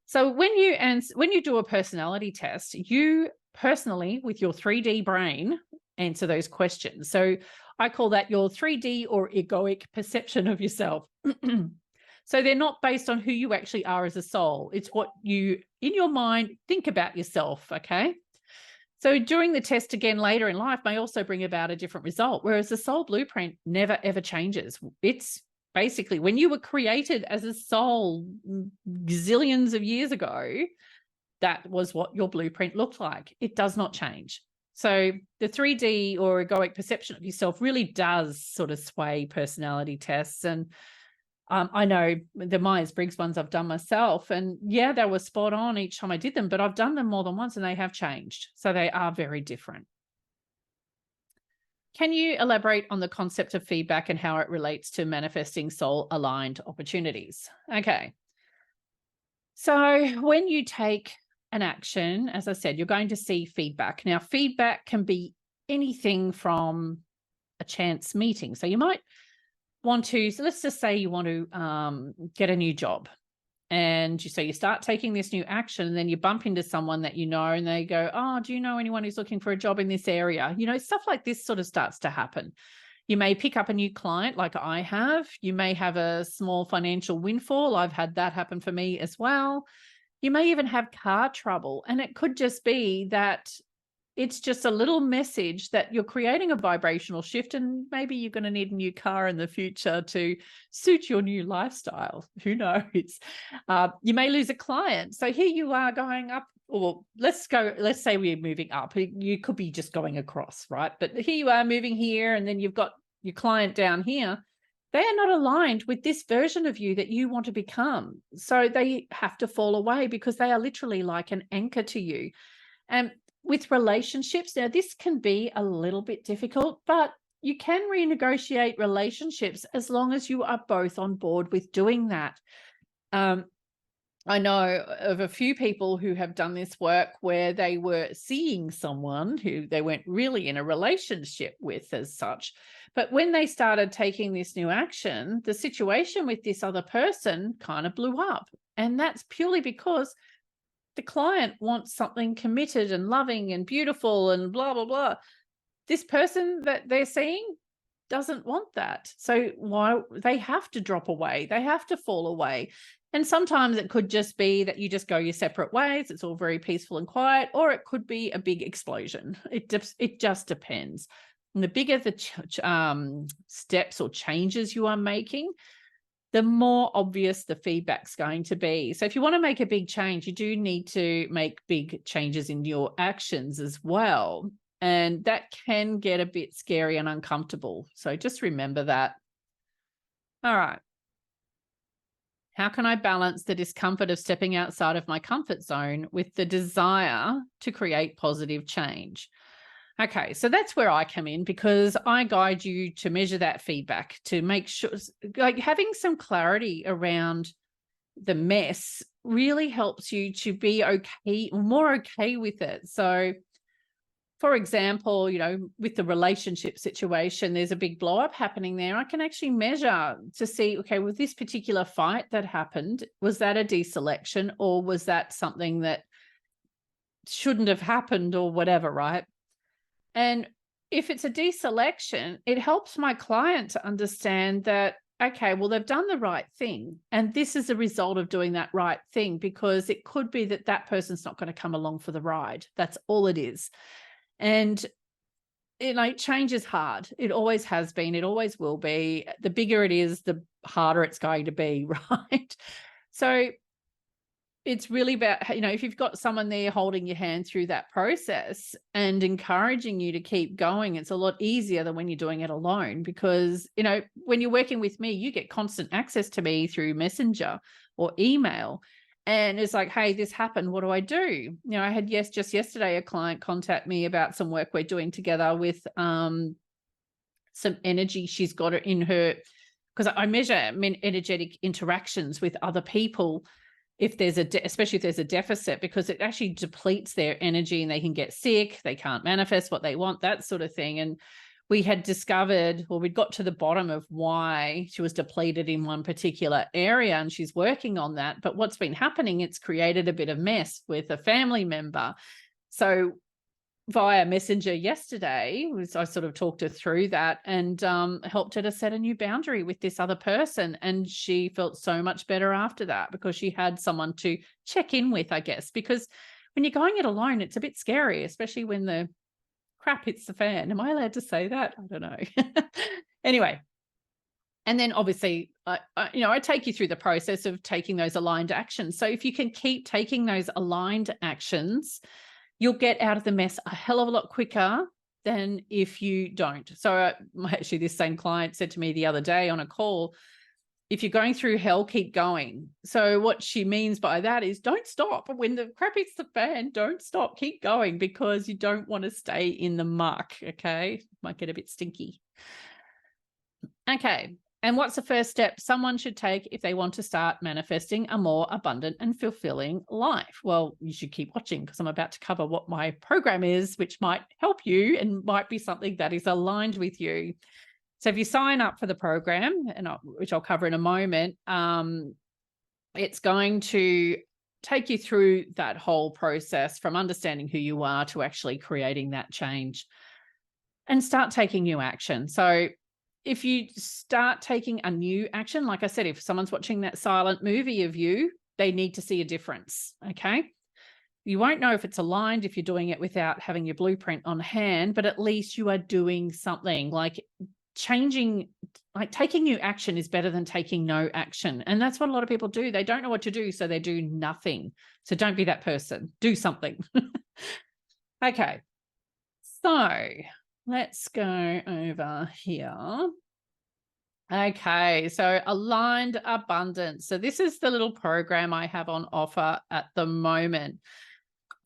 Speaker 1: So when you do a personality test, you personally, with your 3D brain, answer those questions. So I call that your 3D or egoic perception of yourself. So they're not based on who you actually are as a soul. It's what you, in your mind, think about yourself, okay? So doing the test again later in life may also bring about a different result, whereas the soul blueprint never, ever changes. It's basically when you were created as a soul gazillions of years ago, that was what your blueprint looked like. It does not change. So the 3D or egoic perception of yourself really does sort of sway personality tests. And I know the Myers-Briggs ones I've done myself, and yeah, they were spot on each time I did them, but I've done them more than once and they have changed. So they are very different. Can you elaborate on the concept of feedback and how it relates to manifesting soul-aligned opportunities? Okay. So when you take an action, as I said, you're going to see feedback. Now, feedback can be anything from a chance meeting. So you might want to, so let's just say you want to get a new job, and you start taking this new action, and then you bump into someone that you know, and they go, oh, do you know anyone who's looking for a job in this area? Stuff like this sort of starts to happen. You may pick up a new client like I have. You may have a small financial windfall. I've had that happen for me as well. You may even have car trouble, and it could just be that it's just a little message that you're creating a vibrational shift, and maybe you're going to need a new car in the future to suit your new lifestyle. Who knows? You may lose a client. So here you are going up, or let's say we're moving up. You could be just going across, right? But here you are moving here, and then you've got your client down here. They are not aligned with this version of you that you want to become. So they have to fall away because they are literally like an anchor to you. And with relationships, now this can be a little bit difficult, but you can renegotiate relationships as long as you are both on board with doing that. I know of a few people who have done this work where they were seeing someone who they weren't really in a relationship with as such. But when they started taking this new action, the situation with this other person kind of blew up. And that's purely because the client wants something committed and loving and beautiful and blah, blah, blah. This person that they're seeing doesn't want that. So why they have to drop away, they have to fall away. And sometimes it could just be that you just go your separate ways. It's all very peaceful and quiet, or it could be a big explosion. It just depends. And the bigger the steps or changes you are making, the more obvious the feedback's going to be. So if you want to make a big change, you do need to make big changes in your actions as well. And that can get a bit scary and uncomfortable. So just remember that. All right. How can I balance the discomfort of stepping outside of my comfort zone with the desire to create positive change? Okay, so that's where I come in, because I guide you to measure that feedback, to make sure, like, having some clarity around the mess really helps you to be okay, more okay with it. So, for example, with the relationship situation, there's a big blow up happening there. I can actually measure to see, okay, with this particular fight that happened, was that a deselection, or was that something that shouldn't have happened, or whatever, right? And if it's a deselection, it helps my client to understand that, okay, well, they've done the right thing. And this is a result of doing that right thing, because it could be that that person's not going to come along for the ride. That's all it is. And change is hard. It always has been. It always will be. The bigger it is, the harder it's going to be, right? So it's really about, if you've got someone there holding your hand through that process and encouraging you to keep going, it's a lot easier than when you're doing it alone, because, when you're working with me, you get constant access to me through Messenger or email. And it's like, hey, this happened. What do I do? I had just yesterday a client contact me about some work we're doing together with some energy she's got in her, because I measure energetic interactions with other people. If there's especially if there's a deficit, because it actually depletes their energy and they can get sick, they can't manifest what they want, that sort of thing. And we had discovered, or we'd got to the bottom of why she was depleted in one particular area, and she's working on that. But what's been happening, it's created a bit of mess with a family member. So via Messenger yesterday, I sort of talked her through that and helped her to set a new boundary with this other person. And she felt so much better after that, because she had someone to check in with, I guess, because when you're going it alone, it's a bit scary, especially when the crap hits the fan. Am I allowed to say that? I don't know. Anyway. And then obviously, I take you through the process of taking those aligned actions. So if you can keep taking those aligned actions, you'll get out of the mess a hell of a lot quicker than if you don't. So actually, this same client said to me the other day on a call, if you're going through hell, keep going. So what she means by that is, don't stop. When the crap hits the fan, don't stop, keep going, because you don't want to stay in the muck, okay? Might get a bit stinky. Okay. And what's the first step someone should take if they want to start manifesting a more abundant and fulfilling life? Well, you should keep watching, because I'm about to cover what my program is, which might help you and might be something that is aligned with you. So if you sign up for the program, which I'll cover in a moment, it's going to take you through that whole process from understanding who you are to actually creating that change and start taking new action. So if you start taking a new action, like I said, if someone's watching that silent movie of you, they need to see a difference, okay? You won't know if it's aligned if you're doing it without having your blueprint on hand, but at least you are doing something. Like taking new action is better than taking no action. And that's what a lot of people do. They don't know what to do, so they do nothing. So don't be that person. Do something. Okay. So let's go over here. Okay, so aligned abundance. So this is the little program I have on offer at the moment.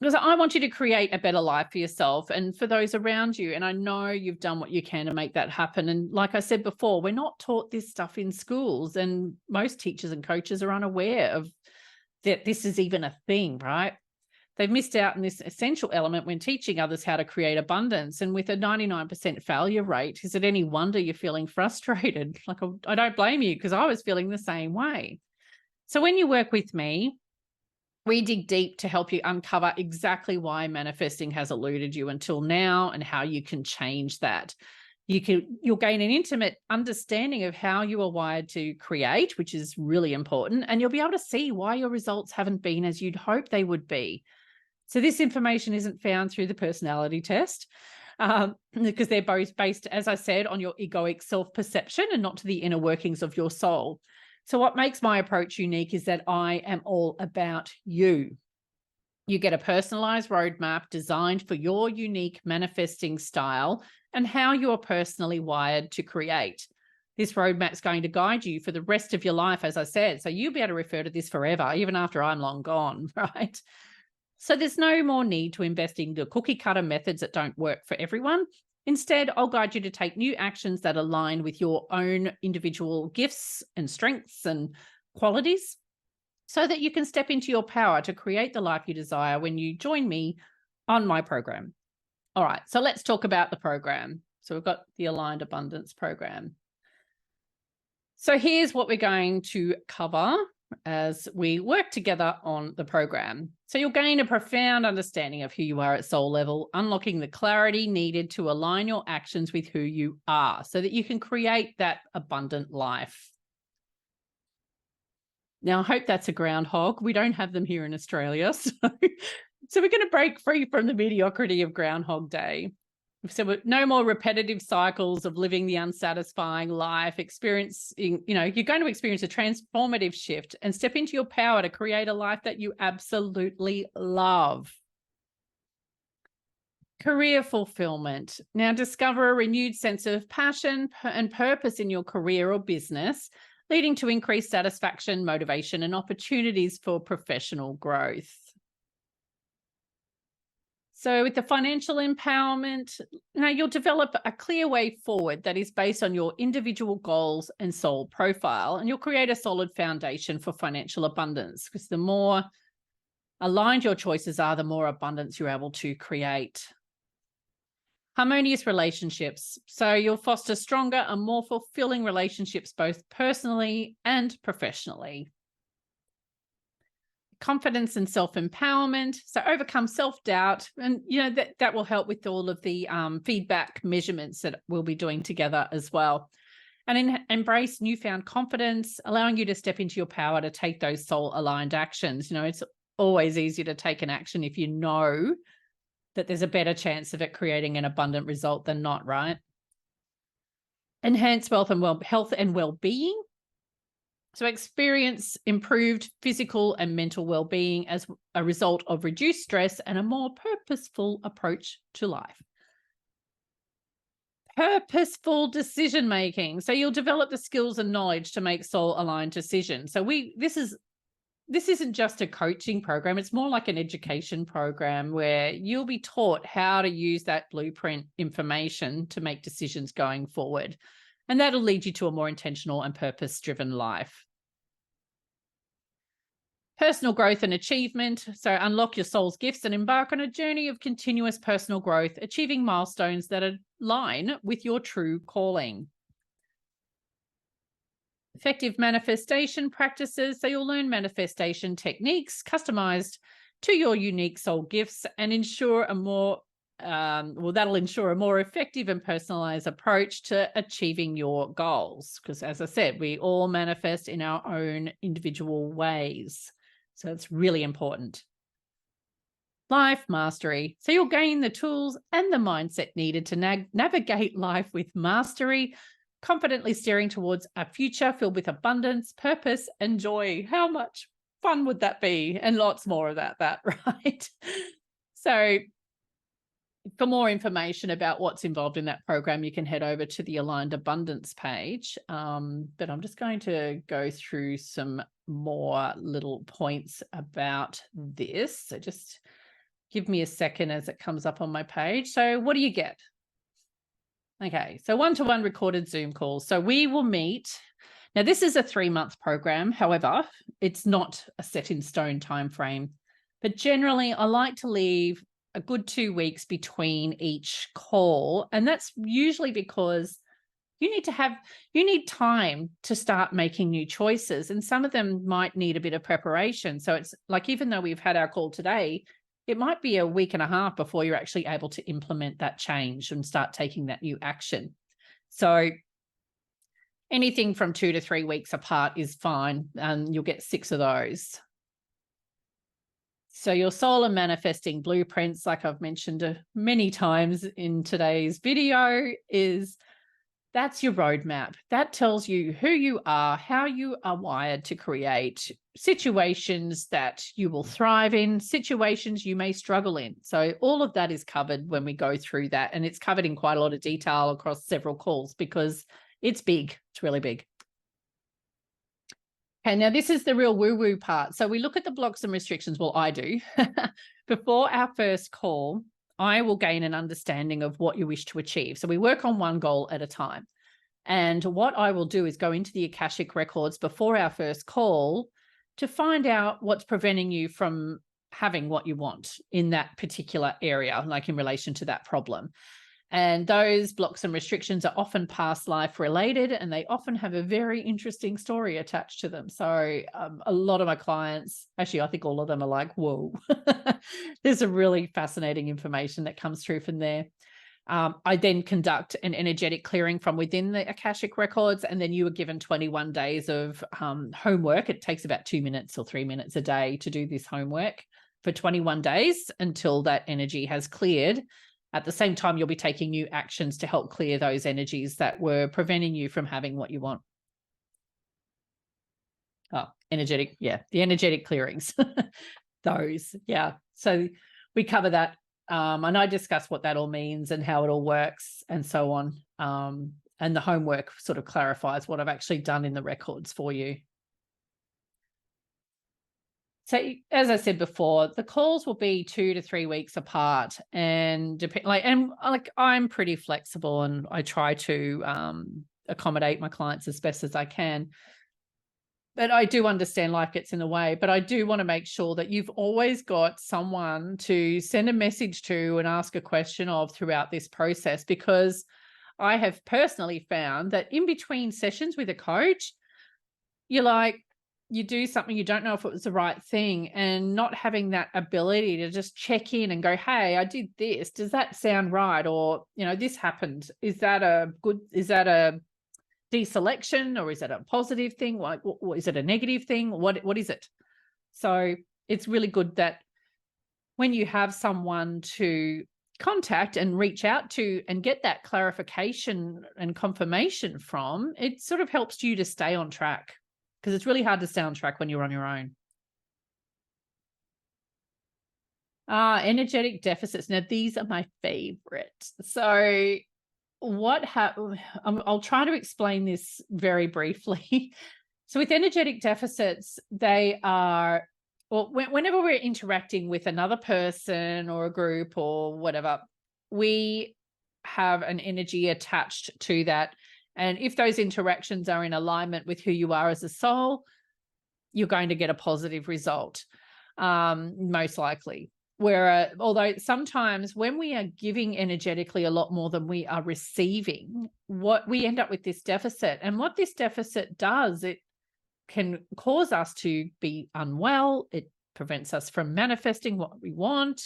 Speaker 1: Because I want you to create a better life for yourself and for those around you. And I know you've done what you can to make that happen. And like I said before, we're not taught this stuff in schools, and most teachers and coaches are unaware of that this is even a thing, right? They've missed out on this essential element when teaching others how to create abundance. And with a 99% failure rate, is it any wonder you're feeling frustrated? Like, I don't blame you, because I was feeling the same way. So when you work with me, we dig deep to help you uncover exactly why manifesting has eluded you until now and how you can change that. You'll gain an intimate understanding of how you are wired to create, which is really important, and you'll be able to see why your results haven't been as you'd hope they would be. So this information isn't found through the personality test, because they're both based, as I said, on your egoic self-perception and not to the inner workings of your soul. So what makes my approach unique is that I am all about you. You get a personalized roadmap designed for your unique manifesting style and how you are personally wired to create. This roadmap is going to guide you for the rest of your life, as I said. So you'll be able to refer to this forever, even after I'm long gone, right? So there's no more need to invest in the cookie cutter methods that don't work for everyone. Instead, I'll guide you to take new actions that align with your own individual gifts and strengths and qualities, so that you can step into your power to create the life you desire when you join me on my program. All right, so let's talk about the program. So we've got the Aligned Abundance program. So here's what we're going to cover as we work together on the program. So you'll gain a profound understanding of who you are at soul level, unlocking the clarity needed to align your actions with who you are so that you can create that abundant life. Now, I hope that's a groundhog. We don't have them here in Australia. So we're going to break free from the mediocrity of Groundhog Day. So no more repetitive cycles of living the unsatisfying life, experiencing, you're going to experience a transformative shift and step into your power to create a life that you absolutely love. Career fulfillment. Now discover a renewed sense of passion and purpose in your career or business, leading to increased satisfaction, motivation, and opportunities for professional growth. So with the financial empowerment, now you'll develop a clear way forward that is based on your individual goals and soul profile, and you'll create a solid foundation for financial abundance, because the more aligned your choices are, the more abundance you're able to create. Harmonious relationships. So you'll foster stronger and more fulfilling relationships, both personally and professionally. Confidence and self-empowerment. So overcome self-doubt, and that will help with all of the feedback measurements that we'll be doing together as well. And embrace newfound confidence, allowing you to step into your power to take those soul-aligned actions. It's always easier to take an action if you know that there's a better chance of it creating an abundant result than not, right? Enhance health and well-being. So experience improved physical and mental well-being as a result of reduced stress and a more purposeful approach to life. Purposeful decision-making. So you'll develop the skills and knowledge to make soul-aligned decisions. So this isn't just a coaching program. It's more like an education program where you'll be taught how to use that blueprint information to make decisions going forward. And that'll lead you to a more intentional and purpose-driven life. Personal growth and achievement. So unlock your soul's gifts and embark on a journey of continuous personal growth, achieving milestones that align with your true calling. Effective manifestation practices. So you'll learn manifestation techniques customized to your unique soul gifts and ensure that'll ensure a more effective and personalized approach to achieving your goals. Because as I said, we all manifest in our own individual ways. So it's really important. Life mastery. So you'll gain the tools and the mindset needed to navigate life with mastery, confidently steering towards a future filled with abundance, purpose, and joy. How much fun would that be? And lots more of that, right? So for more information about what's involved in that program, you can head over to the Aligned Abundance page. But I'm just going to go through some more little points about this. So just Give me a second as it comes up on my page. So what do you get? Okay, so one-to-one recorded Zoom calls. So we will meet. Now, this is a 3-month program. However, it's not a set in stone time frame. But generally, I like to leave a good 2 weeks between each call. And that's usually because you need time to start making new choices. And some of them might need a bit of preparation. So it's like, even though we've had our call today, it might be a week and a half before you're actually able to implement that change and start taking that new action. So anything from 2 to 3 weeks apart is fine, and you'll get 6 of those. So your solar manifesting blueprints, like I've mentioned many times in today's video, that's your roadmap. That tells you who you are, how you are wired to create situations that you will thrive in, situations you may struggle in. So all of that is covered when we go through that. And it's covered in quite a lot of detail across several calls because it's big. It's really big. Okay, now this is the real woo-woo part. So we look at the blocks and restrictions. Well, I do. Before our first call, I will gain an understanding of what you wish to achieve. So we work on one goal at a time. And what I will do is go into the Akashic records before our first call to find out what's preventing you from having what you want in that particular area, like in relation to that problem. And those blocks and restrictions are often past life related, and they often have a very interesting story attached to them. So a lot of my clients, actually, I think all of them are like, whoa, there's a really fascinating information that comes through from there. I then conduct an energetic clearing from within the Akashic records, and then you are given 21 days of homework. It takes about 2 minutes or 3 minutes a day to do this homework for 21 days until that energy has cleared. At the same time, you'll be taking new actions to help clear those energies that were preventing you from having what you want. Oh, energetic. Yeah, the energetic clearings. Those. Yeah. So we cover that. And I discuss what that all means and how it all works and so on. And the homework sort of clarifies what I've actually done in the records for you. So as I said before, the calls will be 2 to 3 weeks apart, and I'm pretty flexible, and I try to accommodate my clients as best as I can. But I do understand life gets in the way, but I do want to make sure that you've always got someone to send a message to and ask a question of throughout this process, because I have personally found that in between sessions with a coach, you do something, you don't know if it was the right thing, and not having that ability to just check in and go, hey, I did this. Does that sound right? Or, this happened. Is that a deselection, or is it a positive thing? What is it a negative thing? What is it? So it's really good that when you have someone to contact and reach out to and get that clarification and confirmation from, it sort of helps you to stay on track, because it's really hard to stay on track when you're on your own. Energetic deficits. Now, these are my favorite. So I'll try to explain this very briefly. So with energetic deficits, they are, whenever we're interacting with another person or a group or whatever, we have an energy attached to that. And if those interactions are in alignment with who you are as a soul, you're going to get a positive result, most likely. Although sometimes when we are giving energetically a lot more than we are receiving, what we end up with this deficit. And what this deficit does, it can cause us to be unwell. It prevents us from manifesting what we want.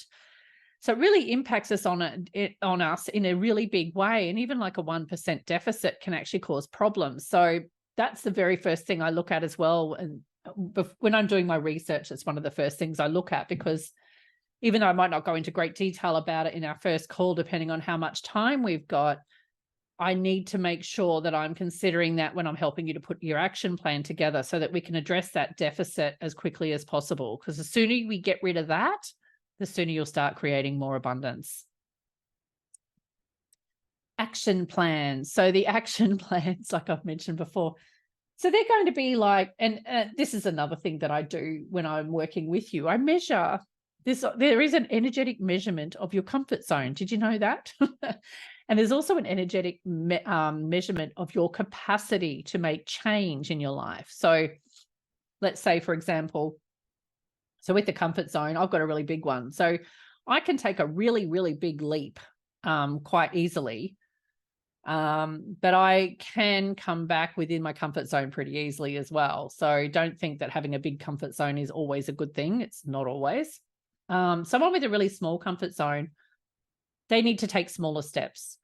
Speaker 1: So it really impacts us on us in a really big way. And even like a 1% deficit can actually cause problems. So that's the very first thing I look at as well. And when I'm doing my research, it's one of the first things I look at, because even though I might not go into great detail about it in our first call, depending on how much time we've got, I need to make sure that I'm considering that when I'm helping you to put your action plan together, so that we can address that deficit as quickly as possible. Because the sooner we get rid of that, the sooner you'll start creating more abundance. Action plans. So the action plans, like I've mentioned before, so they're going to be like, and this is another thing that I do when I'm working with you. I measure there is an energetic measurement of your comfort zone. Did you know that? And there's also an energetic measurement of your capacity to make change in your life. So let's say, for example, so with the comfort zone, I've got a really big one. So I can take a really, really big leap quite easily. But I can come back within my comfort zone pretty easily as well. So don't think that having a big comfort zone is always a good thing. It's not always. Someone with a really small comfort zone, they need to take smaller steps.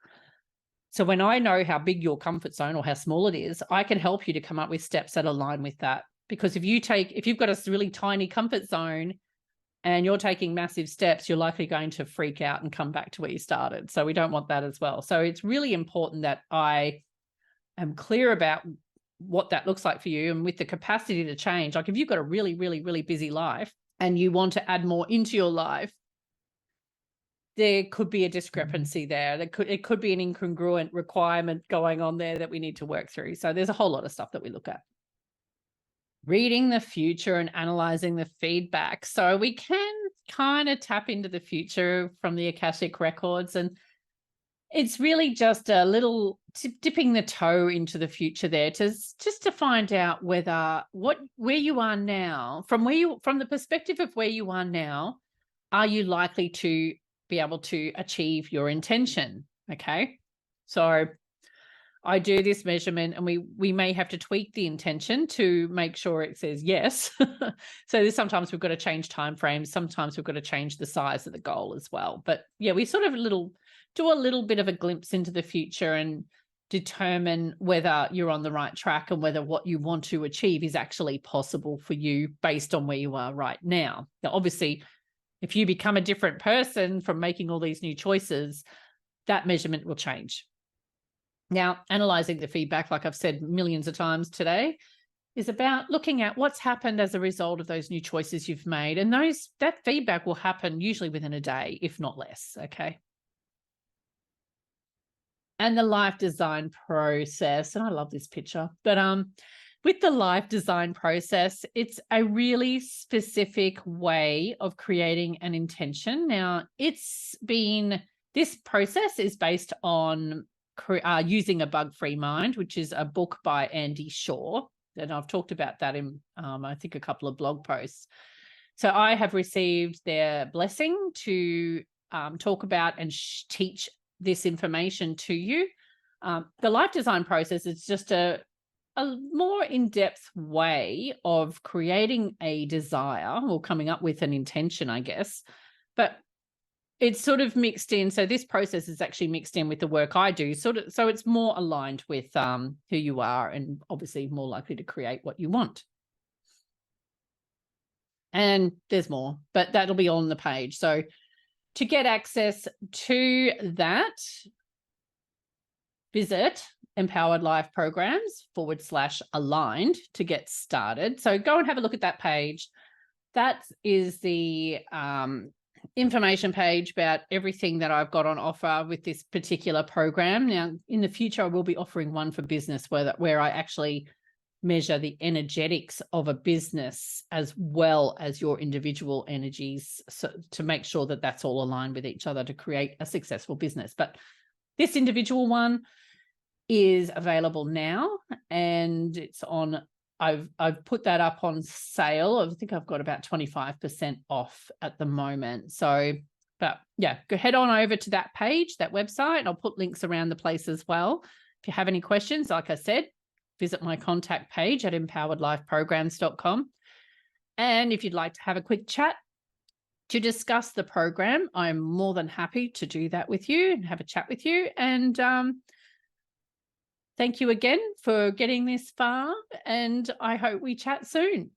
Speaker 1: So when I know how big your comfort zone or how small it is, I can help you to come up with steps that align with that. Because if you've got a really tiny comfort zone and you're taking massive steps, you're likely going to freak out and come back to where you started. So we don't want that as well. So it's really important that I am clear about what that looks like for you, and with the capacity to change. Like if you've got a really, really, really busy life and you want to add more into your life, there could be a discrepancy there. It could be an incongruent requirement going on there that we need to work through. So there's a whole lot of stuff that we look at. Reading the future and analyzing the feedback. So we can kind of tap into the future from the Akashic records, and it's really just a little dipping the toe into the future there just to find out where you are now, from the perspective of where you are now, are you likely to be able to achieve your intention? Okay. So I do this measurement, and we may have to tweak the intention to make sure it says yes. So sometimes we've got to change timeframes. Sometimes we've got to change the size of the goal as well. But yeah, we sort of do a little bit of a glimpse into the future and determine whether you're on the right track and whether what you want to achieve is actually possible for you based on where you are right now. Now, obviously, if you become a different person from making all these new choices, that measurement will change. Now, analyzing the feedback, like I've said millions of times today, is about looking at what's happened as a result of those new choices you've made. And that feedback will happen usually within a day, if not less, okay? And the life design process, and I love this picture, but with the life design process, it's a really specific way of creating an intention. Now, this process is based on Using a Bug-Free Mind, which is a book by Andy Shaw. And I've talked about that in, I think, a couple of blog posts. So I have received their blessing to talk about and teach this information to you. The life design process is just a more in-depth way of creating a desire or coming up with an intention, I guess. But it's sort of mixed in. So this process is actually mixed in with the work I do, so it's more aligned with who you are, and obviously more likely to create what you want. And there's more, but that'll be on the page. So to get access to that, visit empoweredlifeprograms.com/aligned to get started. So go and have a look at that page. That is the information page about everything that I've got on offer with this particular program. Now, in the future, I will be offering one for business where I actually measure the energetics of a business as well as your individual energies, so to make sure that that's all aligned with each other to create a successful business. But this individual one is available now, and it's on. I've put that up on sale. I think I've got about 25% off at the moment. So, but yeah, go head on over to that page, that website, and I'll put links around the place as well. If you have any questions, like I said, visit my contact page at empoweredlifeprograms.com. And if you'd like to have a quick chat to discuss the program, I'm more than happy to do that with you and have a chat with you. And thank you again for getting this far, and I hope we chat soon.